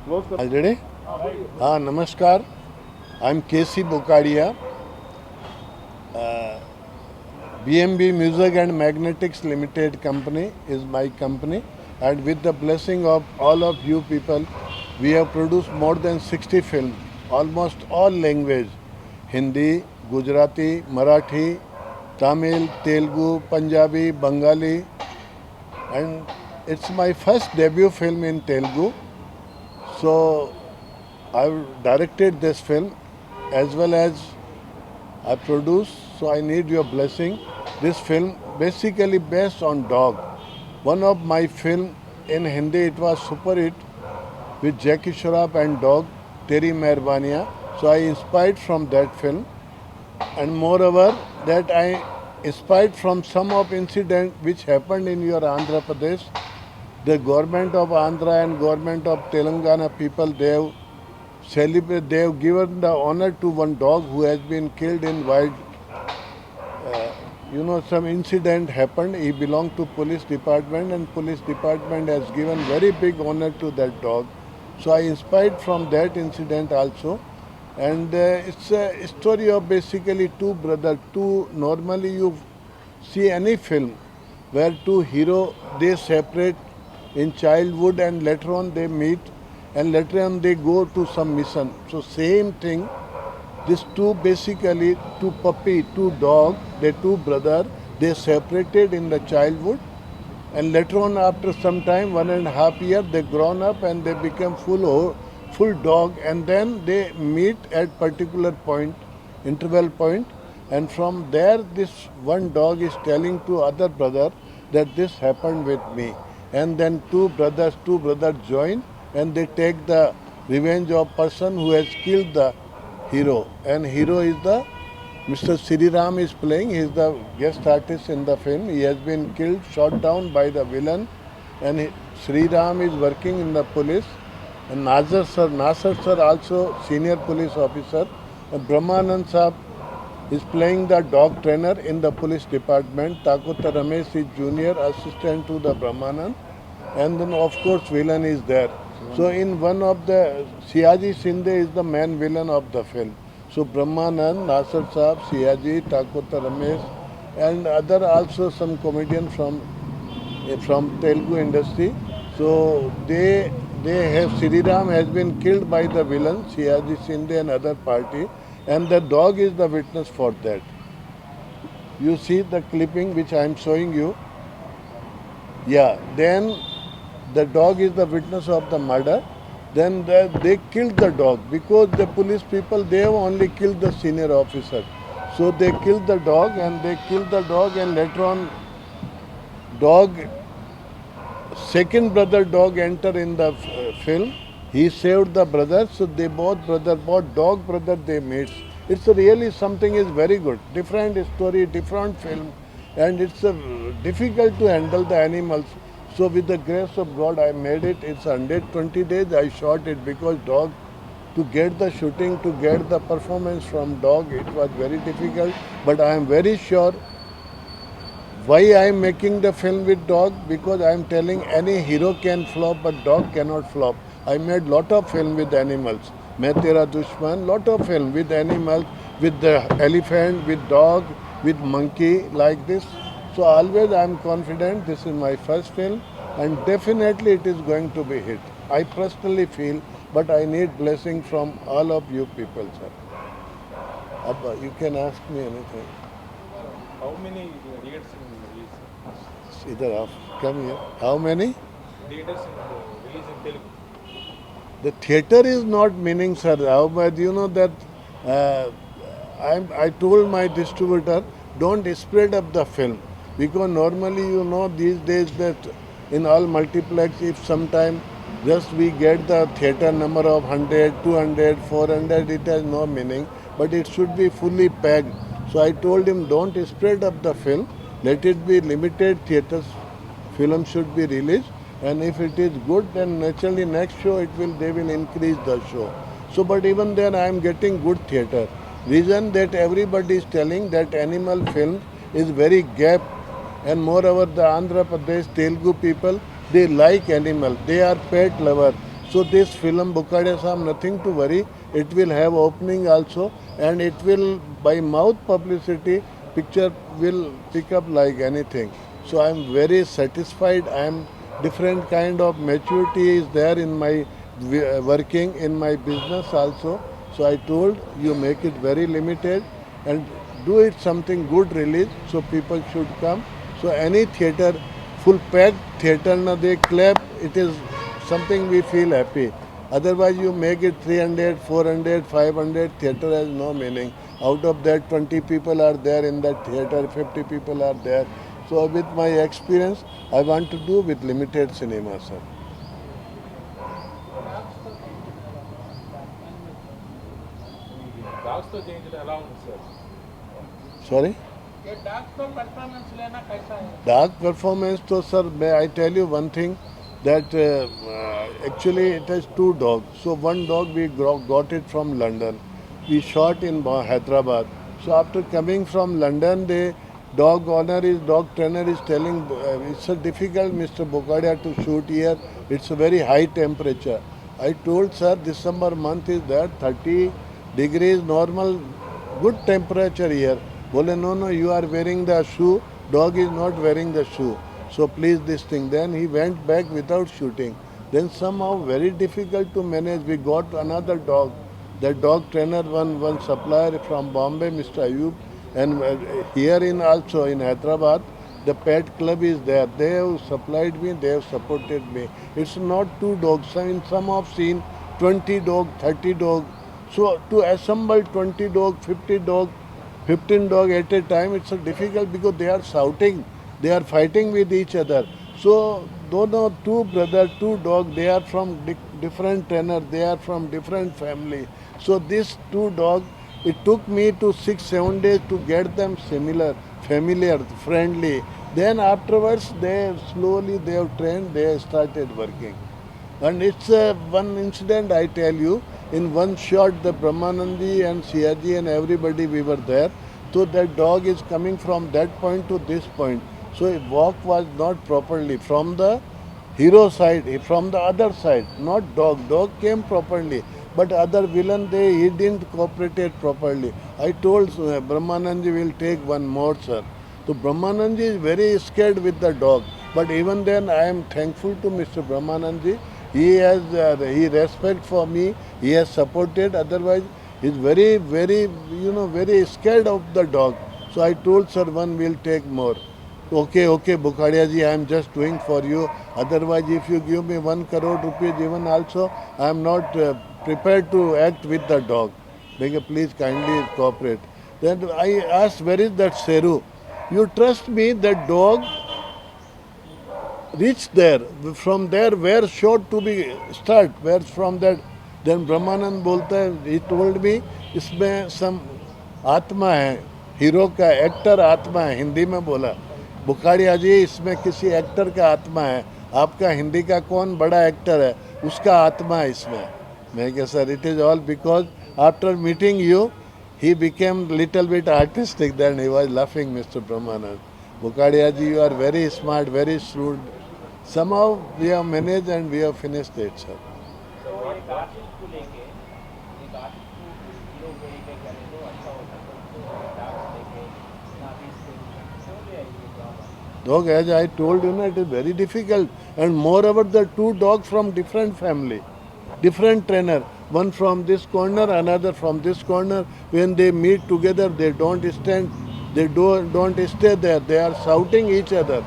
Ready? Namaskar. I'm KC Bokadia. BMB Music and Magnetics Limited company is my company, and with the blessing of all of you people, we have produced more than 60 films, almost all language, Hindi, Gujarati, Marathi, Tamil, Telugu, Punjabi, Bengali, and it's my first debut film in Telugu. So I've directed this film as well as I produced, so I need your blessing. This film basically based on dog. One of my film in Hindi, it was super hit with Jackie Shroff and dog, Teri Mehrbaniya. So I inspired from that film, and moreover that I inspired from some of incident which happened in your Andhra Pradesh. The government of Andhra and government of Telangana people, they have given the honor to one dog who has been killed in wild. Some incident happened. He belonged to police department, and police department has given very big honor to that dog. So I inspired from that incident also. And it's a story of basically two brothers. Normally you see any film where two hero, they separate in childhood and later on they meet and later on they go to some mission. So same thing, these two puppy, two dog, they two brother, they separated in the childhood and later on after some time, 1.5 year, they grown up and they become full dog, and then they meet at particular point, interval point, and from there this one dog is telling to other brother that this happened with me, and then two brothers join and they take the revenge of person who has killed the hero, and hero is the Mr. Sri Ram is playing. He is the guest artist in the film. He has been killed, shot down by the villain, and Sri Ram is working in the police. And Nasser sir also senior police officer. And Brahmanand Saab is playing the dog trainer in the police department. Takota Ramesh is junior assistant to the Brahmanand, and then of course villain is there. So in one of the Siaji Shinde is the main villain of the film. So Brahmanand, Nasser Saab, Siaji, Takota Ramesh, and other also some comedian from Telugu industry. So they have Sri Ram has been killed by the villain Siaji Shinde and other party, and the dog is the witness for that. You see the clipping which I am showing you. Yeah, then the dog is the witness of the murder. Then they killed the dog because the police people, they have only killed the senior officer. So they killed the dog and later on dog, second brother dog enter in the film. He saved the brother, so they both dog brother they meet. It's really something is very good. Different story, different film, and it's difficult to handle the animals. So with the grace of God, I made it. It's 120 days I shot it because dog, to get the shooting, to get the performance from dog, it was very difficult. But I am very sure why I am making the film with dog, because I am telling any hero can flop but dog cannot flop. I made lot of film with animals. Main Tera Dushman, lot of film with animals, with the elephant, with dog, with monkey, like this. So always I am confident this is my first film and definitely it is going to be hit. I personally feel, but I need blessing from all of you people, sir. Abba, you can ask me anything. How many theaters in release? Either off, come here. How many? Theaters in release in Telugu. The theater is not meaning, sir. How much you know that? I told my distributor, don't spread up the film, because normally you know these days that in all multiplex, if sometime just we get the theater number of 100, 200, 400, it has no meaning, but it should be fully packed. So I told him, don't spread up the film, let it be limited theaters, film should be released, and if it is good, then naturally next show they will increase the show. So but even then I am getting good theater. Reason that everybody is telling that animal film is very gap, and moreover the Andhra Pradesh Telugu people, they like animal, they are pet lover. So this film Bukadia Sam, nothing to worry. It will have opening also, and it will by mouth publicity. Picture will pick up like anything. So I am very satisfied. I am different kind of maturity is there in my working in my business also. So I told you make it very limited and do it something good release so people should come. So any theater, full packed theater, na they clap, it is something we feel happy. Otherwise you make it 300, 400, 500, theater has no meaning. Out of that 20 people are there in that theater, 50 people are there. So with my experience, I want to do with limited cinema, sir. Dogs తో చేయించడం ఎలా ఉంది sir? Sorry? ये डाक तो performance लेना कैसा है? Dark performance, so sir, may I tell you one thing that actually it has two dogs. So one dog we got it from London. We shot in Hyderabad. So after coming from London, the dog owner is dog trainer is telling it's a difficult, Mr. Bukadia, to shoot here. It's a very high temperature. I told sir December month is there 30 degrees normal, good temperature here. Bole no, you are wearing the shoe. Dog is not wearing the shoe. So please this thing. Then he went back without shooting. Then somehow very difficult to manage. We got another dog. That dog trainer, one supplier from Bombay, Mr. Ayub, and here in also in Hyderabad, the pet club is there. They have supplied me. They have supported me. It's not two dogs. Some have seen 20 dog, 30 dog. So to assemble 20 dog, 50 dog, 15 dog at a time, it's a difficult because they are shouting, they are fighting with each other. So two brothers, two dogs, they are from different trainer, they are from different family. So these two dogs, it took me to 6-7 days to get them similar, familiar, friendly. Then afterwards, they slowly they have trained, they have started working. And it's one incident I tell you. In one shot, the Brahmanandi and Siaji and everybody we were there. So that dog is coming from that point to this point. So a walk was not properly from the hero side, from the other side, not dog. Dog came properly, but other villain he didn't cooperate properly. I told Brahmanandi will take one more, sir. So Brahmanandi is very scared with the dog. But even then, I am thankful to Mr. Brahmanandi. He has he respect for me. He has supported. Otherwise, he is very, very, very scared of the dog. So I told sir, one will take more. Okay, Bukadia ji, I am just doing for you. Otherwise, if you give me 1 crore rupees even also, I am not prepared to act with the dog. Please kindly cooperate. Then I asked, where is that Seru? You trust me, that dog reached there. From there, where shot to be start? Where from that? Then Brahmanand बोलता है, he told me, इसमें some आत्मा है, hero का actor आत्मा है, हिंदी में बोला. बुखाड़िया जी, इसमें किसी एक्टर का आत्मा है. आपका हिंदी का कौन बड़ा एक्टर है, उसका आत्मा है इसमें. मैं कहा sir, it is all because after meeting you, he became little bit artistic. Then he was laughing, Mr. Brahmanand. Bukadia ji, you are very smart, very shrewd. Somehow we have managed and we have finished it, sir. एक artist को लेके एक artist को hero को लेके करे तो अच्छा होता है. डांस लेके नाविस लेके क्यों ले आई ये job? Dog, as I told you, it is very difficult. And moreover, the two dogs from different family, different trainer. One from this corner, another from this corner. When they meet together, they don't stand, they don't stay there. They are shouting each other.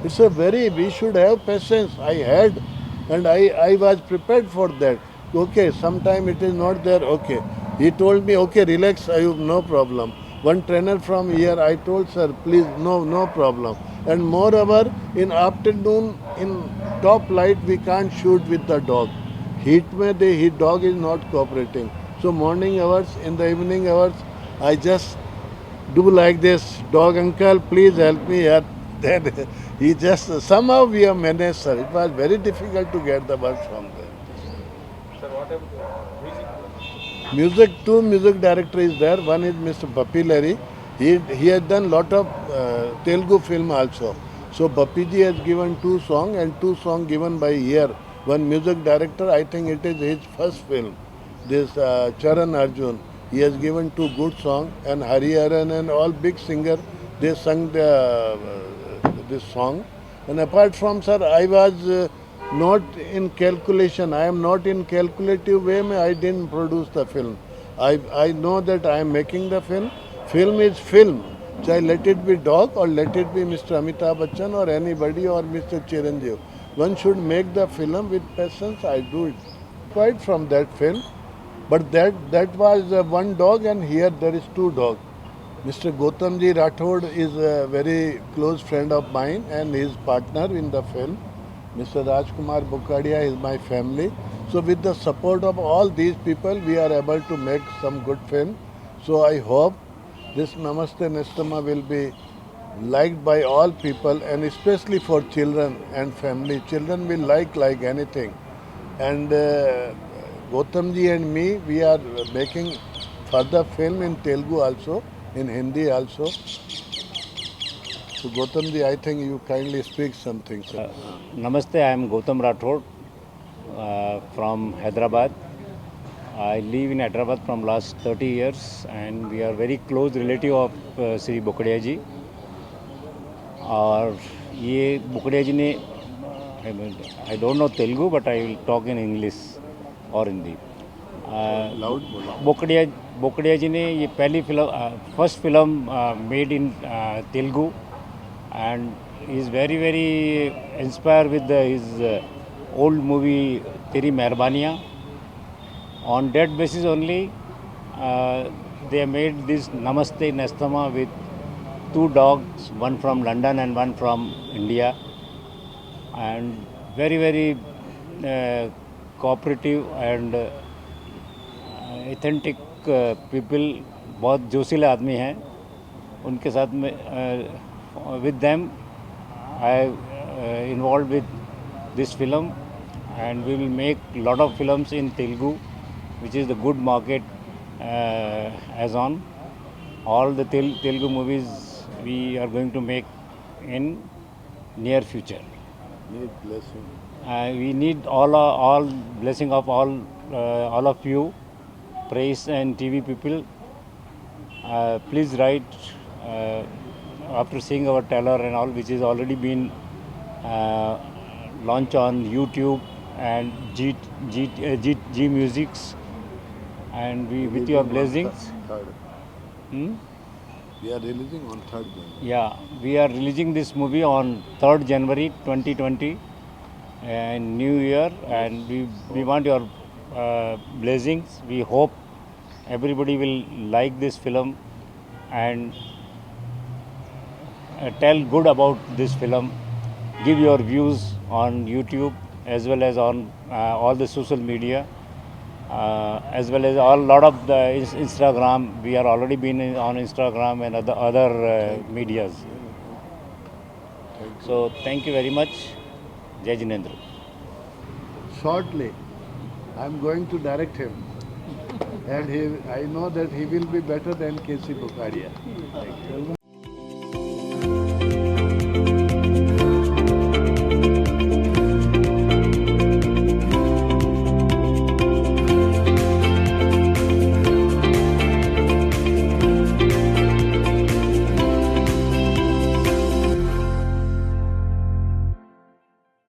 It's a very, we should have patience. I had, and I was prepared for that. Okay, sometime it is not there, okay. He told me, okay, relax, Ayub, no problem. One trainer from here, I told sir, please, no problem. And moreover, in afternoon, in top light, we can't shoot with the dog. Heat mein, the dog is not cooperating. So morning hours, in the evening hours, I just do like this, dog uncle, please help me here. Then he just, somehow we have managed, sir. It was very difficult to get the work from there. Sir, what about music? Music, two music director is there. One is Mr. Bappi Larry. He has done lot of Telugu film also. So Bappi ji has given 2 songs and 2 songs given by here one music director. I think it is his first film. This Charan Arjun. He has given two good songs, and Hariharan and all big singer they sung this song. And apart from sir, I was not in calculation. I am not in calculative way. I didn't produce the film. I know that I am making the film. Film is film. Chahe let it be dog or let it be Mr. Amitabh Bachchan or anybody or Mr. Chiranjeev. One should make the film with passions. I do it quite from that film. But that was one dog, and here there is two dogs. Mr. Gautamji Rathod is a very close friend of mine and his partner in the film. Mr. Rajkumar Bukadia is my family. So with the support of all these people, we are able to make some good film. So I hope this Namaste Nestama will be liked by all people, and especially for children and family. Children will like anything. And Gautamji and me, we are making further film in Telugu also, in Hindi also. So Gautamji, I think you kindly speak something, sir. Namaste, I am Gautam Rathod from Hyderabad. I live in Hyderabad from last 30 years and we are very close relative of Sri Bokadia ji. और ये बोकड़िया जी ने I don't know Telugu but I will talk in English और Hindi. Loud बोलो. बोकड़िया जी ने ये पहली film first film made in Telugu and is very inspire with his old movie तेरी मेहरबानियाँ. On that basis only, they made this Namaste Nestama with two dogs, one from London and one from India, and very cooperative and authentic people. बहुत जोशीले आदमी हैं. उनके साथ में with them I involved with this film, and we will make lot of films in Telugu, which is the good market as on. All the Telugu movies we are going to make in near future. Need blessing. We need all blessing of all of you, press and TV people. Please write after seeing our trailer and all, which is already been launched on YouTube and G Musics, and we with your blessings. Third. We are releasing on 3rd January. Yeah, we are releasing this movie on 3rd January 2020 and New Year, and we want your blessings. We hope everybody will like this film and tell good about this film. Give your views on YouTube as well as on all the social media, as well as a lot of the Instagram. We are already been on Instagram and other medias. So thank you very much. Jai Jinendra. Shortly, I am going to direct him, and I know that he will be better than K.C. Bukadia. Thank you.